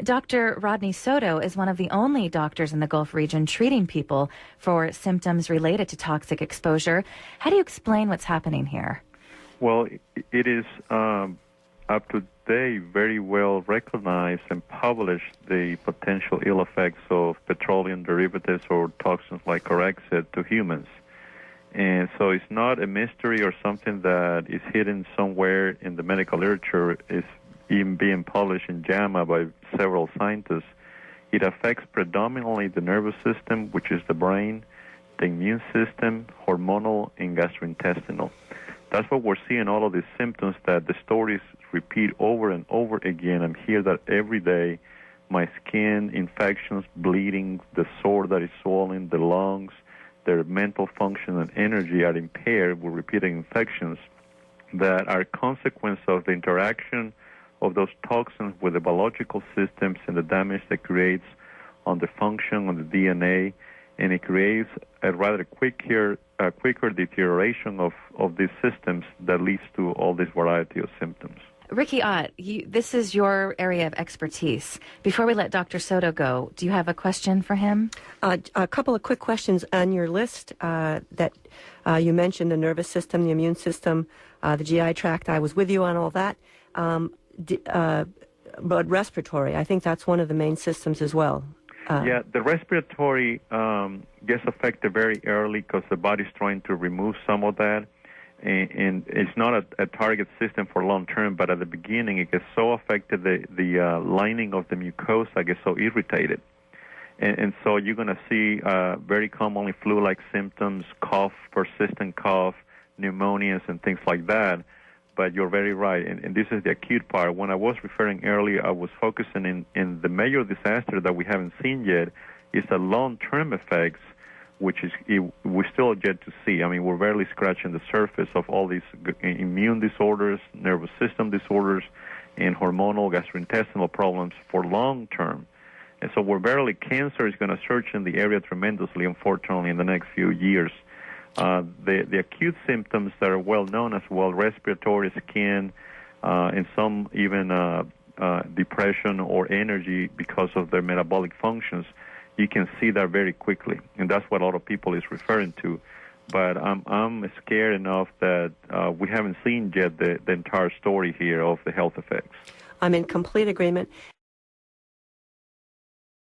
Dr. Rodney Soto is one of the only doctors in the Gulf region treating people for symptoms related to toxic exposure. How do you explain what's happening here? Well, it is up to date very well recognized and published the potential ill effects of petroleum derivatives or toxins like Corexit to humans. And so it's not a mystery or something that is hidden somewhere in the medical literature. It's even being published in JAMA by several scientists. It affects predominantly the nervous system, which is the brain, the immune system, hormonal, and gastrointestinal. That's what we're seeing, all of these symptoms that the stories repeat over and over again. I'm here that every day, my skin, infections, bleeding, the sore that is swollen, the lungs, their mental function and energy are impaired with repeated infections that are a consequence of the interaction of those toxins with the biological systems and the damage that creates on the function, on the DNA, and it creates a rather quicker deterioration of these systems that leads to all this variety of symptoms. Ricky Ott, this is your area of expertise. Before we let Dr. Soto go, do you have a question for him? A couple of quick questions on your list that you mentioned: the nervous system, the immune system, the GI tract. I was with you on all that. But respiratory, I think that's one of the main systems as well. Yeah, the respiratory gets affected very early because the body's trying to remove some of that. And it's not a target system for long term, but at the beginning it gets so affected, the lining of the mucosa gets so irritated. And so you're going to see very commonly flu-like symptoms, cough, persistent cough, pneumonias, and things like that. But you're very right, and this is the acute part. When I was referring earlier, I was focusing in the major disaster that we haven't seen yet is the long-term effects, which is we still yet to see. I mean, we're barely scratching the surface of all these immune disorders, nervous system disorders, and hormonal gastrointestinal problems for long-term. And so cancer is going to surge in the area tremendously, unfortunately, in the next few years. The acute symptoms that are well known as well, respiratory, skin, and some even depression or energy because of their metabolic functions, you can see that very quickly, and that's what a lot of people is referring to. But I'm scared enough that we haven't seen yet the entire story here of the health effects. I'm in complete agreement.